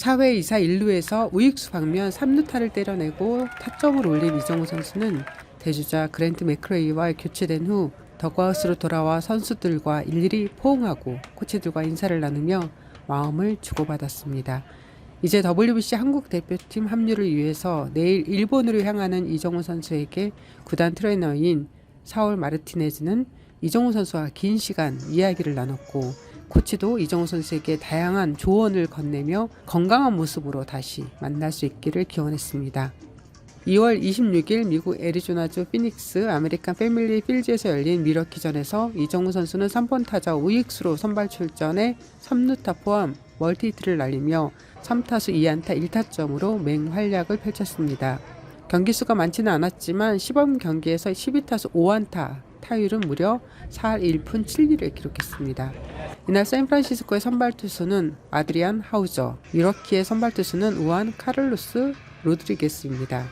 4회 2사 1루에서 우익수 방면 3루타를 때려내고 타점을 올린 이정우 선수는 대주자 그랜트 맥크레이와 교체된 후 더그아웃으로 돌아와 선수들과 일일이 포옹하고 코치들과 인사를 나누며 마음을 주고받았습니다. 이제 WBC 한국 대표팀 합류를 위해서 내일 일본으로 향하는 이정우 선수에게 구단 트레이너인 사울 마르티네즈는 이정우 선수와 긴 시간 이야기를 나눴고, 코치도 이정우 선수에게 다양한 조언을 건네며 건강한 모습으로 다시 만날 수 있기를 기원했습니다. 2월 26일 미국 애리조나주 피닉스 아메리칸 패밀리 필드에서 열린 미러키전에서 이정우 선수는 3번 타자 우익수로 선발 출전해 3루타 포함 멀티히트를 날리며 3타수 2안타 1타점으로 맹활약을 펼쳤습니다. 경기수가 많지는 않았지만 시범 경기에서 12타수 5안타, 타율은 무려 4할 1푼 7리를 기록했습니다. 이날 샌프란시스코의 선발 투수는 아드리안 하우저, 미러키의 선발 투수는 우한 카를로스 로드리게스입니다.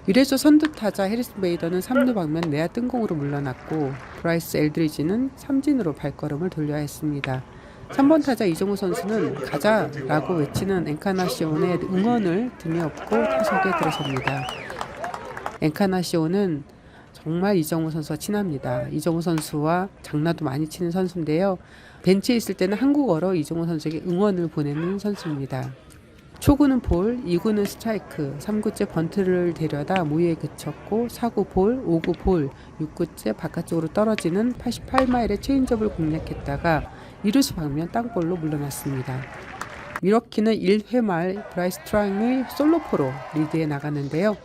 유레조 선두 타자 해리스 베이더는 3루 방면 내야 뜬공으로 물러났고, 브라이스 엘드리지는 삼진으로 발걸음을 돌려야 했습니다. 3번 타자 이정우 선수는 가자라고 외치는 엔카나시온의 응원을 등에 업고 타석에 들어섭니다. 엔카나시온은 정말 이정우 선수와 친합니다. 이정우 선수와 장난도 많이 치는 선수인데요. 벤치에 있을 때는 한국어로 이정우 선수에게 응원을 보내는 선수입니다. 초구는 볼, 2구는 스트라이크, 3구째 번트를 데려다 모유에 그쳤고 4구 볼, 5구 볼, 6구째 바깥쪽으로 떨어지는 88마일의 체인지업을 공략했다가 이루수 방면 땅볼로 물러났습니다. 미러키는 1회 말 브라이스 트랑의 솔로포로 리드해 나갔는데요.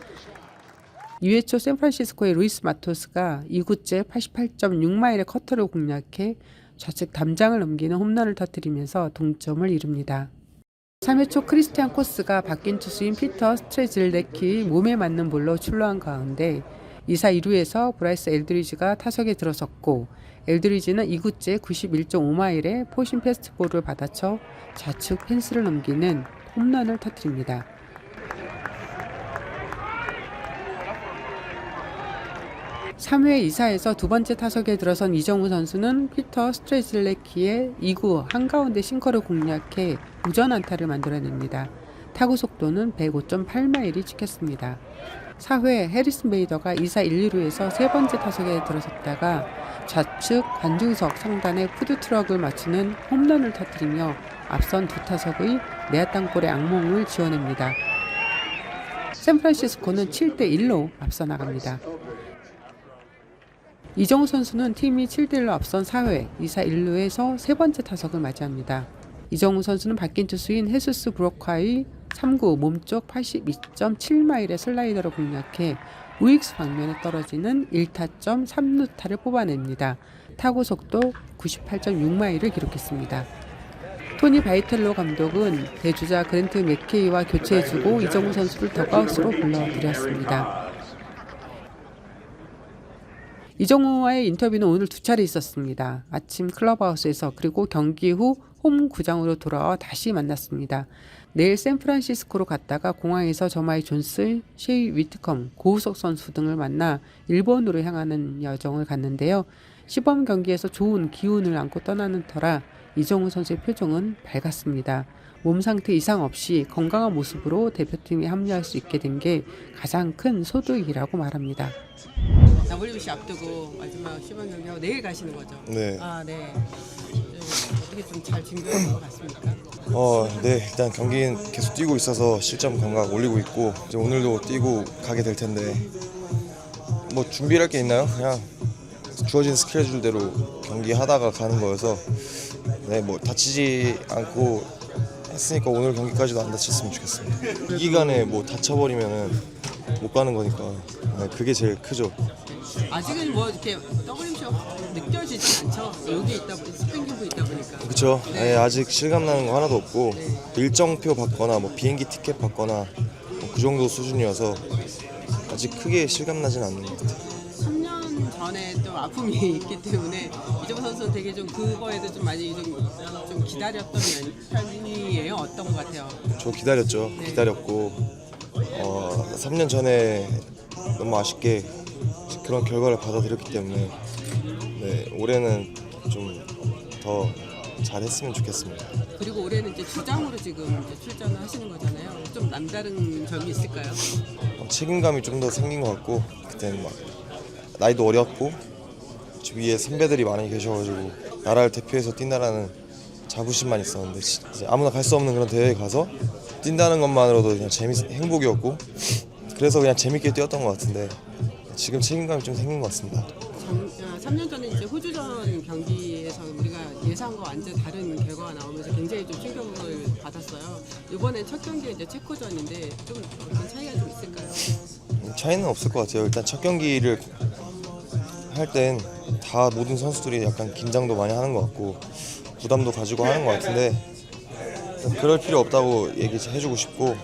2회 초 샌프란시스코의 루이스 마토스가 2구째 88.6마일의 커터를 공략해 좌측 담장을 넘기는 홈런을 터뜨리면서 동점을 이룹니다. 3회 초 크리스티안 코스가 바뀐 투수인 피터 스트레즐레키 몸에 맞는 볼로 출루한 가운데 2사 2루에서 브라이스 엘드리지가 타석에 들어섰고, 엘드리지는 2구째 91.5마일의 포신 패스트볼을 받아쳐 좌측 펜스를 넘기는 홈런을 터뜨립니다. 3회 2사에서 두 번째 타석에 들어선 이정우 선수는 피터 스트레즐레키의 2구 한가운데 싱커를 공략해 우전 안타를 만들어냅니다. 타구 속도는 105.8마일이 찍혔습니다. 4회 해리슨 베이더가 2사 1루에서 세 번째 타석에 들어섰다가 좌측 관중석 상단에 푸드트럭을 맞추는 홈런을 터뜨리며 앞선 두 타석의 내야 땅볼의 악몽을 지워냅니다. 샌프란시스코는 7대1로 앞서 나갑니다. 이정우 선수는 팀이 7대1로 앞선 4회 2사 1루에서 세 번째 타석을 맞이합니다. 이정우 선수는 바뀐 투수인 헤수스 브로카의 3구 몸쪽 82.7마일의 슬라이더를 공략해 우익수 방면에 떨어지는 1타점 3루타를 뽑아냅니다. 타구 속도 98.6마일을 기록했습니다. 토니 바이텔로 감독은 대주자 그랜트 맥케이와 교체해주고 이정우 선수를 더그아웃으로 불러들였습니다. 이정우와의 인터뷰는 오늘 두 차례 있었습니다. 아침 클럽하우스에서, 그리고 경기 후 홈 구장으로 돌아와 다시 만났습니다. 내일 샌프란시스코로 갔다가 공항에서 저마이 존스, 셰이 위트컴, 고우석 선수 등을 만나 일본으로 향하는 여정을 갔는데요. 시범 경기에서 좋은 기운을 안고 떠나는 터라 이정우 선수의 표정은 밝았습니다. 몸 상태 이상 없이 건강한 모습으로 대표팀에 합류할 수 있게 된 게 가장 큰 소득이라고 말합니다. WBC 앞두고 마지막 시범 경기하고 내일 가시는 거죠? 네. 네. 어떻게 좀 잘 준비하는 것 같습니까? 네. 일단 경기는 계속 뛰고 있어서 실점 감각 올리고 있고, 이제 오늘도 뛰고 가게 될 텐데, 뭐 준비할 게 있나요? 그냥 주어진 스케줄대로 경기하다가 가는 거여서, 뭐 다치지 않고 했으니까 오늘 경기까지도 안 다쳤으면 좋겠습니다. 이 기간에 뭐 다쳐버리면은 못 가는 거니까 그게 제일 크죠. 아직은 뭐 이렇게 WBC가 느껴지지 않죠? 여기 있다 보니 스프링 캠프 있다 보니까. 그렇죠. 아직 실감 나는 거 하나도 없고, 일정표 받거나 뭐 비행기 티켓 받거나 뭐 그 정도 수준이어서 아직 크게 실감 나진 않는 것 같아요. 3년 전에 또 아픔이 있기 때문에 이정우 선수는 되게 좀 그거에도 좀 많이 좀 기다렸던 편이에요. 어떤 것 같아요? 저 기다렸죠. 네. 기다렸고 3년 전에 너무 아쉽게 그런 결과를 받아들였기 때문에 네, 올해는 좀 더 잘했으면 좋겠습니다. 그리고 올해는 이제 주장으로 지금 이제 출전을 하시는 거잖아요. 좀 남다른 점이 있을까요? 책임감이 좀 더 생긴 것 같고, 그때는 막 나이도 어렸고 위에 선배들이 많이 계셔가지고 나라를 대표해서 뛴다라는 자부심만 있었는데, 이제 아무나 갈 수 없는 그런 대회에 가서 뛴다는 것만으로도 그냥 행복이었고, 그래서 그냥 재밌게 뛰었던 것 같은데 지금 책임감이 좀 생긴 것 같습니다. 3년 전에 이제 호주전 경기에서 우리가 예상과 완전 다른 결과가 나오면서 굉장히 좀 충격을 받았어요. 이번에 첫 경기가 이제 체코전인데 좀 어떤 차이가 좀 있을까요? 차이는 없을 것 같아요. 일단 첫 경기를 할 땐 다 모든 선수들이 약간 긴장도 많이 하는 것 같고 부담도 가지고 하는 것 같은데, 그럴 필요 없다고 얘기해주고 싶고,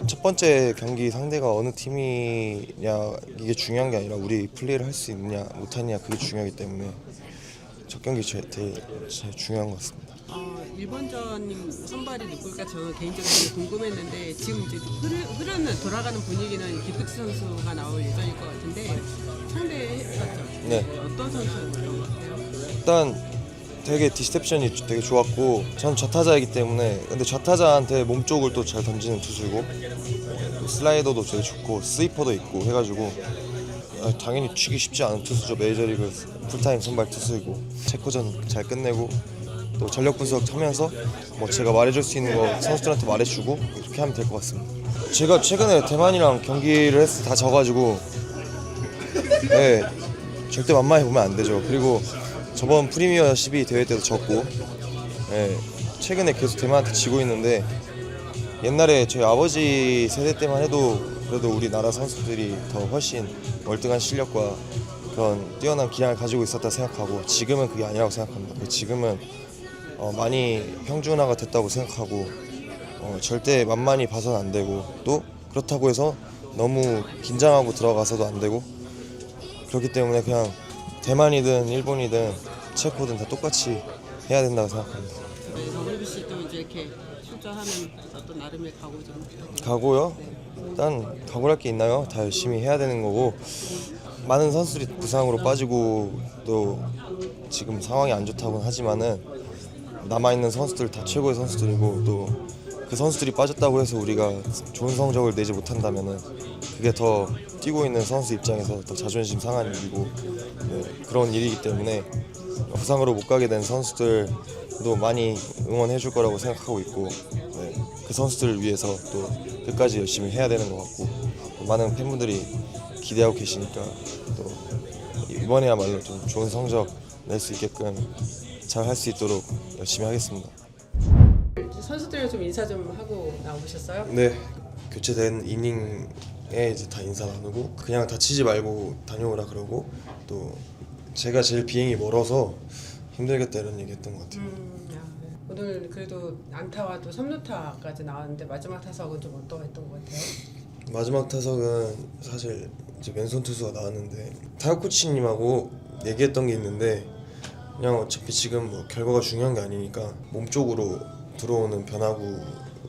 첫 번째 경기 상대가 어느 팀이냐 이게 중요한 게 아니라 우리 플레이를 할 수 있느냐 못하느냐, 그게 중요하기 때문에 첫 경기 제일 중요한 것 같습니다. 일본전 선발이 누굴까 저는 개인적으로 되게 궁금했는데 지금 이제 흐르는 돌아가는 분위기는 기프트 선수가 나올 예정일 것 같은데 상대했었죠. 네. 어떤 선수였던 것 같아요? 일단 되게 디스텝션이 되게 좋았고, 전 좌타자이기 때문에, 근데 좌타자한테 몸쪽을 또 잘 던지는 투수이고 또 슬라이더도 되게 좋고 스위퍼도 있고 해가지고 당연히 치기 쉽지 않은 투수죠. 메이저리그 풀타임 선발 투수이고, 체코전 잘 끝내고 또 전력 분석 하면서 뭐 제가 말해줄 수 있는 거 선수들한테 말해주고 이렇게 하면 될 것 같습니다. 제가 최근에 대만이랑 경기를 해서 다 져가지고 네, 절대 만만히 보면 안 되죠. 그리고 저번 프리미어 12 대회 때도 졌고, 네, 최근에 계속 대만한테 지고 있는데, 옛날에 저희 아버지 세대 때만 해도 그래도 우리나라 선수들이 더 훨씬 월등한 실력과 그런 뛰어난 기량을 가지고 있었다 생각하고, 지금은 그게 아니라고 생각합니다. 지금은 많이 평준화가 됐다고 생각하고, 절대 만만히 봐서는 안 되고, 또 그렇다고 해서 너무 긴장하고 들어가서도 안 되고, 그렇기 때문에 그냥 대만이든 일본이든 체코든 다 똑같이 해야 된다고 생각합니다. WBC도 이제 이렇게 출전하면 어떤 나름의 각오 좀 부탁드립니다. 각오요? 일단 각오할 게 있나요? 다 열심히 해야 되는 거고, 많은 선수들이 부상으로 빠지고 또 지금 상황이 안 좋다고는 하지만은 남아있는 선수들 다 최고의 선수들이고, 또 그 선수들이 빠졌다고 해서 우리가 좋은 성적을 내지 못한다면은 그게 더 뛰고 있는 선수 입장에서 더 자존심 상한 일이고, 네, 그런 일이기 때문에 부상으로 못 가게 된 선수들도 많이 응원해 줄 거라고 생각하고 있고, 네, 그 선수들을 위해서 또 끝까지 열심히 해야 되는 것 같고, 많은 팬분들이 기대하고 계시니까 또 이번에야말로 좀 좋은 성적 낼 수 있게끔 잘 할 수 있도록 열심히 하겠습니다. 선수들 좀 인사 좀 하고 나오셨어요? 네, 교체된 이닝에 이제 다 인사 나누고 그냥 다치지 말고 다녀오라 그러고, 또 제가 제일 비행이 멀어서 힘들겠다 이런 얘기했던 것 같아요. 오늘 그래도 안타와 또 3루타까지 나왔는데 마지막 타석은 좀 어떠했던 것 같아요? 마지막 타석은 사실 이제 왼손 투수가 나왔는데 타격 코치님하고 얘기했던 게 있는데, 그냥 어차피 지금 뭐 결과가 중요한 게 아니니까 몸쪽으로 들어오는 변화구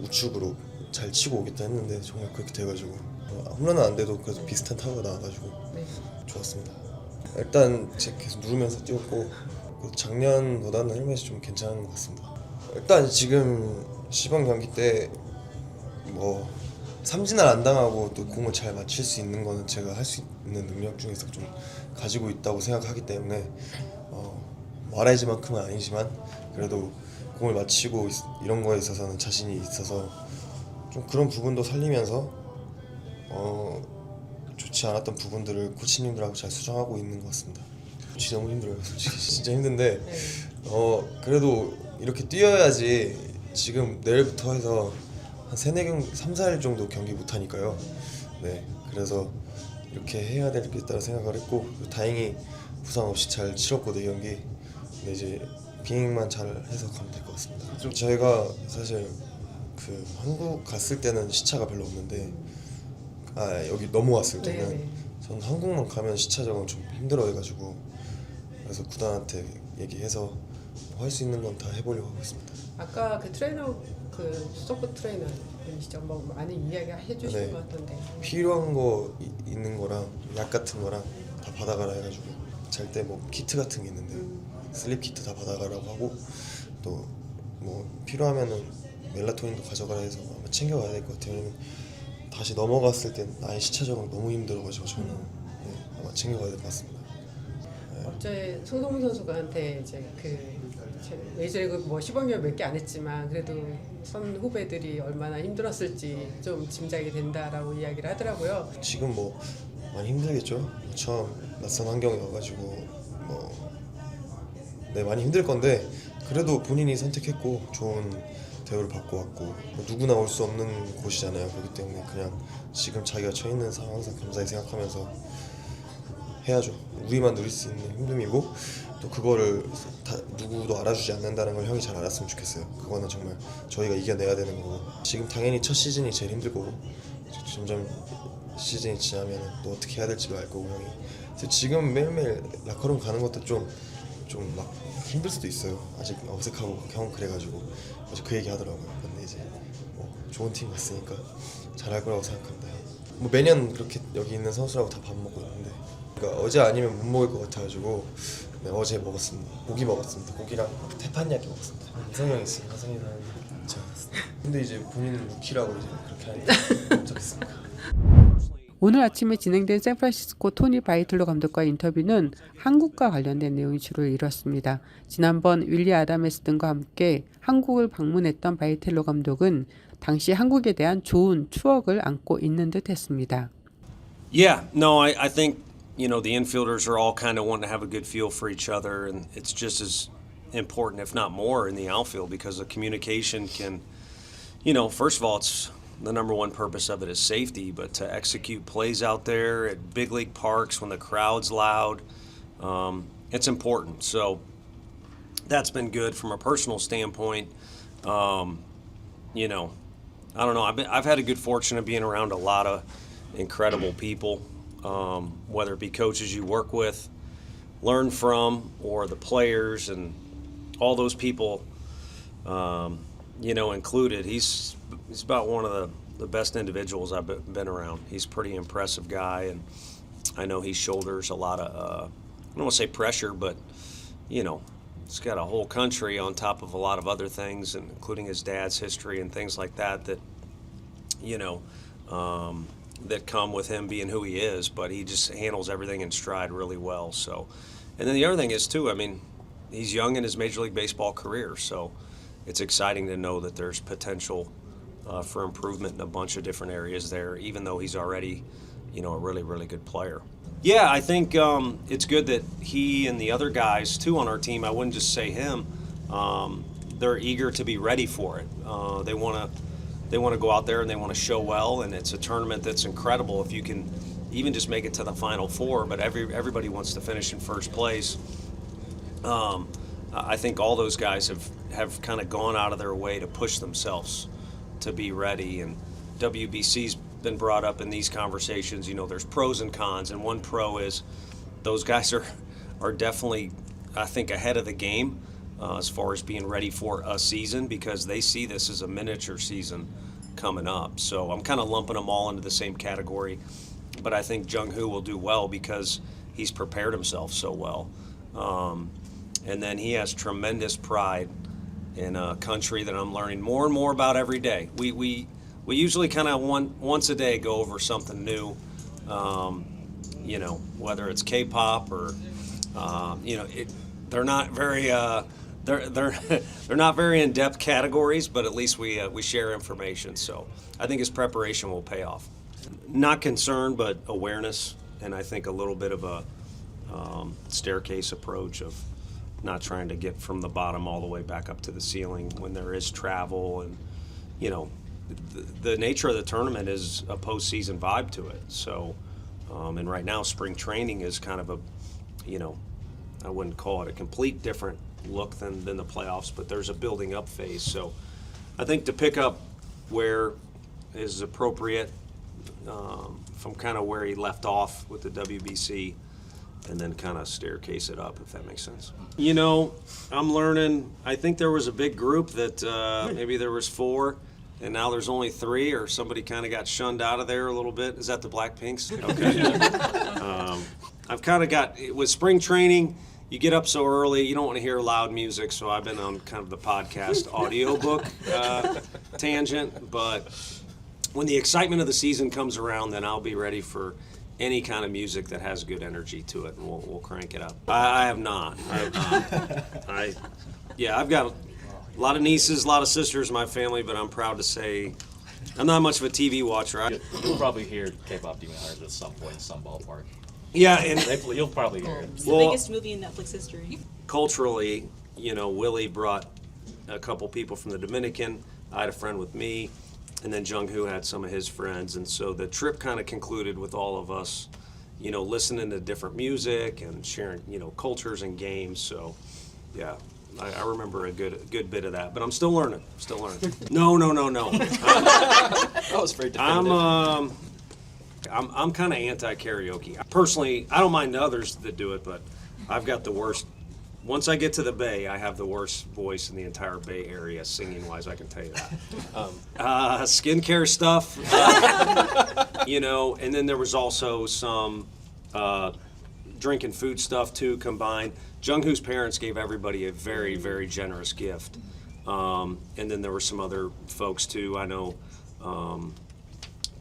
우측으로 잘 치고 오겠다 했는데 정말 그렇게 돼가지고 홈런은 안 돼도 그래도 비슷한 타구가 나와가지고 네. 좋았습니다. 일단 제가 계속 누르면서 뛰었고, 작년보다는 헬멧이 좀 괜찮은 것 같습니다. 일단 지금 시범 경기 때 뭐 삼진을 안 당하고 또 공을 잘 맞출 수 있는 거는 제가 할 수 있는 능력 중에서 좀 가지고 있다고 생각하기 때문에 말하지만큼은 아니지만 그래도 공을 맞히고 이런 거에 있어서는 자신이 있어서 좀 그런 부분도 살리면서 좋지 않았던 부분들을 코치님들하고 잘 수정하고 있는 것 같습니다. 진짜 너무 힘들어요. 솔직히 진짜 힘든데 그래도 이렇게 뛰어야지. 지금 내일부터 해서 한 3, 4일 정도 경기 못하니까요. 네, 그래서 이렇게 해야 되겠다고 생각을 했고, 다행히 부상 없이 잘 치렀고 내 경기. 근데 이제 비행만 잘 해서 가면 될 것 같습니다. 저희가 사실 그 한국 갔을 때는 시차가 별로 없는데, 여기 넘어왔을 때는 전 한국만 가면 시차 적응 좀 힘들어 해가지고, 그래서 구단한테 얘기해서 할 수 있는 건 다 해보려고 하고 있습니다. 아까 그 트레이너 그 수석부 트레이너 분이시죠? 뭐 많이 이야기 해주신 것 같던데. 필요한 거 있는 거랑 약 같은 거랑 다 받아가라 해가지고 잘 때 뭐 키트 같은 게 있는데 슬립 키트 다 받아가라고 하고 또 뭐 필요하면은 멜라토닌도 가져가라 해서 아마 챙겨가야 될 것 같아요. 왜냐면 다시 넘어갔을 때 나의 시차 적응 너무 힘들어가지고 저는 아마 챙겨가야 될 것 같습니다. 어제 송성문 선수가한테 이제 메이저리그 뭐 시범 몇 개 안 했지만 그래도 선 후배들이 얼마나 힘들었을지 좀 짐작이 된다라고 이야기를 하더라고요. 지금 뭐 많이 힘들겠죠. 처음 낯선 환경이어가지고 많이 힘들 건데 그래도 본인이 선택했고 좋은 대우를 받고 왔고 뭐 누구나 올 수 없는 곳이잖아요. 그렇기 때문에 그냥 지금 자기가 처해 있는 상황 항상 감사히 생각하면서 해야죠. 우리만 누릴 수 있는 힘듦이고 또 그거를 다 누구도 알아주지 않는다는 걸 형이 잘 알았으면 좋겠어요. 그거는 정말 저희가 이겨내야 되는 거고 지금 당연히 첫 시즌이 제일 힘들 거고 점점 시즌이 지나면 또 어떻게 해야 될지도 알 거고 형이 그래서 지금 매일매일 라커룸 가는 것도 좀 막 힘들 수도 있어요. 아직 어색하고 형 그래가지고 어제 그 얘기 하더라고요. 근데 이제 뭐 좋은 팀 갔으니까 잘할 거라고 생각합니다. 뭐 매년 그렇게 여기 있는 선수라고 다 밥 먹고 있는데 그러니까 어제 아니면 못 먹을 것 같아가지고 어제 먹었습니다. 고기 먹었습니다. 고기랑 태판야끼 먹었습니다. 이성이 형이 있어요. 이성이 형은 제가 먹었습니다. 근데 이제 본인은 루키라고 이제 그렇게 하니까 깜짝했습니다. 오늘 아침에 진행된 샌프란시스코 토니 바이틀로 감독과의 인터뷰는 한국과 관련된 내용이 주를 이뤘습니다. 지난번 윌리 아담스 등과 함께 한국을 방문했던 바이텔로 감독은 당시 한국에 대한 좋은 추억을 안고 있는 듯했습니다. Yeah, no, I think the infielders are all kind of wanting to have a good feel for each other, and it's just as important, if not more, in the outfield because the communication can, first of all, it's the number one purpose of it is safety, but to execute plays out there at big league parks when the crowd's loud, it's important. So that's been good from a personal standpoint. I don't know. I've had a good fortune of being around a lot of incredible people, whether it be coaches you work with, learn from, or the players, and all those people, included. He's about one of the best individuals I've been around. He's a pretty impressive guy, and I know he shoulders a lot of, I don't want to say pressure, but, he's got a whole country on top of a lot of other things, and including his dad's history and things like that, that come with him being who he is, but he just handles everything in stride really well. So, and then the other thing is too, he's young in his Major League Baseball career, so it's exciting to know that there's potential for improvement in a bunch of different areas there, even though he's already, a really, really good player. Yeah, I think it's good that he and the other guys too on our team, I wouldn't just say him, they're eager to be ready for it. They want to go out there and they want to show well, and it's a tournament that's incredible if you can even just make it to the Final Four, but everybody wants to finish in first place. I think all those guys have kind of gone out of their way to push themselves to be ready, and WBC's been brought up in these conversations. There's pros and cons, and one pro is those guys are definitely, I think, ahead of the game as far as being ready for a season because they see this as a miniature season coming up. So I'm kind of lumping them all into the same category, but I think Jung-Hoo will do well because he's prepared himself so well. And then he has tremendous pride in a country that I'm learning more and more about every day. We usually kind of once a day go over something new, whether it's K-pop or, they're not very they're not very in-depth categories, but at least we share information. So I think his preparation will pay off. Not concerned, but awareness, and I think a little bit of a staircase approach of not trying to get from the bottom all the way back up to the ceiling when there is travel. And the nature of the tournament is a postseason vibe to it. So and right now spring training is kind of a, I wouldn't call it a complete different look than the playoffs, but there's a building up phase. So I think to pick up where is appropriate from kind of where he left off with the WBC, and then kind of staircase it up, if that makes sense. I'm learning, I think there was a big group that maybe there was 4, and now there's only 3, or somebody kind of got shunned out of there a little bit. Is that the Blackpinks? Okay. I've kind of got with spring training. You get up so early, you don't want to hear loud music, so I've been on kind of the podcast audiobook tangent. But when the excitement of the season comes around, then I'll be ready for any kind of music that has good energy to it, and we'll crank it up. I have not. I've got a lot of nieces, a lot of sisters in my family, but I'm proud to say I'm not much of a TV watcher. You'll probably hear K-pop Demon Hunters at some point in some ballpark. Yeah, and You'll probably hear it. It's the biggest movie in Netflix history. culturally, Willie brought a couple people from the Dominican. I had a friend with me, and then Jung-Hoo had some of his friends. And so the trip kind of concluded with all of us, listening to different music and sharing, cultures and games. So, yeah, I remember a good bit of that. But I'm still learning. No. That was very definitive. I'm kind of anti-karaoke. Personally, I don't mind others that do it, but I've got the worst. Once I get to the Bay, I have the worst voice in the entire Bay Area, singing-wise, I can tell you that. Skincare stuff, and then there was also some drink and food stuff, too, combined. Jung-Hoo's parents gave everybody a very, very generous gift. And then there were some other folks, too. I know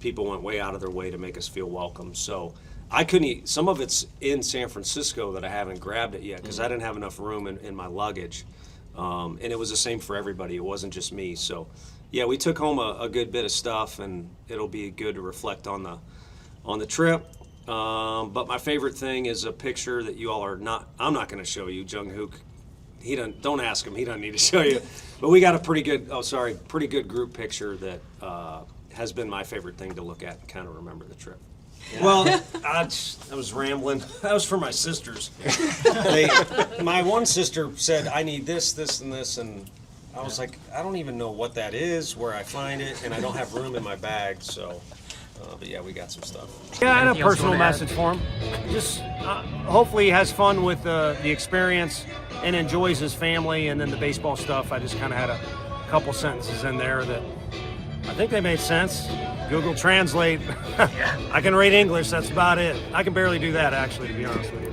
people went way out of their way to make us feel welcome. So I couldn't eat. Some of it's in San Francisco that I haven't grabbed it yet because I didn't have enough room in my luggage. And it was the same for everybody. It wasn't just me. So, yeah, we took home a good bit of stuff, and it'll be good to reflect on the trip. But my favorite thing is a picture that you all are not. I'm not going to show you, Jung-Hoo. Don't ask him. He doesn't need to show you. But we got a pretty good group picture that has been my favorite thing to look at and kind of remember the trip. Yeah. Well, I was rambling. That was for my sisters. My one sister said, I need this, and this, and I was like, I don't even know what that is, where I find it, and I don't have room in my bag, so. But yeah, we got some stuff. Yeah, I had a personal message for him. Just hopefully he has fun with the experience and enjoys his family, and then the baseball stuff. I just kind of had a couple sentences in there that I think they made sense. Google Translate. I can read English, that's about it. I can barely do that, actually, to be honest with you.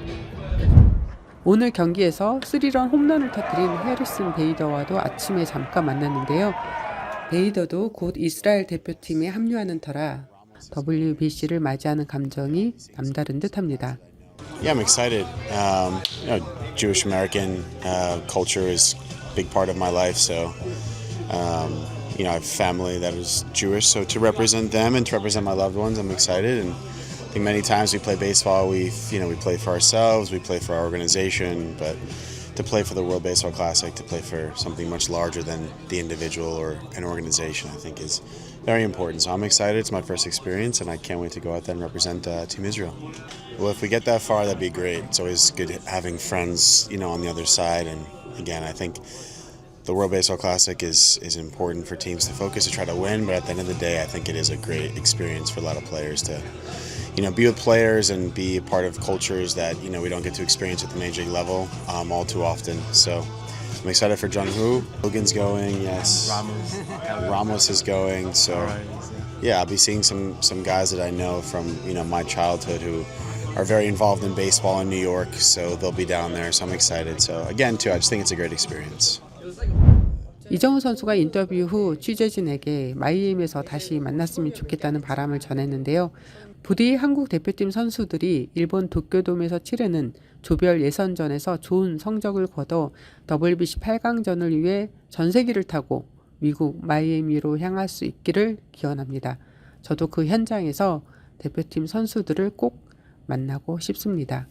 오늘 경기에서 3런 홈런을 터뜨린 해리슨 베이더와도 아침에 잠깐 만났는데요. 베이더도 곧 이스라엘 대표팀에 합류하는 터라 WBC를 맞이하는 감정이 남다른 듯합니다. Yeah, I'm excited. Jewish American culture is a big part of my life, so I have family that is Jewish, so to represent them and to represent my loved ones, I'm excited. And I think many times we play baseball, we play for ourselves, we play for our organization, but to play for the World Baseball Classic, to play for something much larger than the individual or an organization, I think is very important. So I'm excited. It's my first experience, and I can't wait to go out there and represent Team Israel. Well, if we get that far, that'd be great. It's always good having friends, on the other side. And again, I think the World Baseball Classic is important for teams to focus to try to win, but at the end of the day, I think it is a great experience for a lot of players to be with players and be a part of cultures that we don't get to experience at the major league level all too often. So I'm excited for Jung-Hoo. Logan's going, yes. Ramos is going. So yeah, I'll be seeing some guys that I know from my childhood who are very involved in baseball in New York. So they'll be down there. So I'm excited. So again, too, I just think it's a great experience. 이정우 선수가 인터뷰 후 취재진에게 마이애미에서 다시 만났으면 좋겠다는 바람을 전했는데요. 부디 한국 대표팀 선수들이 일본 도쿄돔에서 치르는 조별 예선전에서 좋은 성적을 거둬 WBC 8강전을 위해 전세기를 타고 미국 마이애미로 향할 수 있기를 기원합니다. 저도 그 현장에서 대표팀 선수들을 꼭 만나고 싶습니다.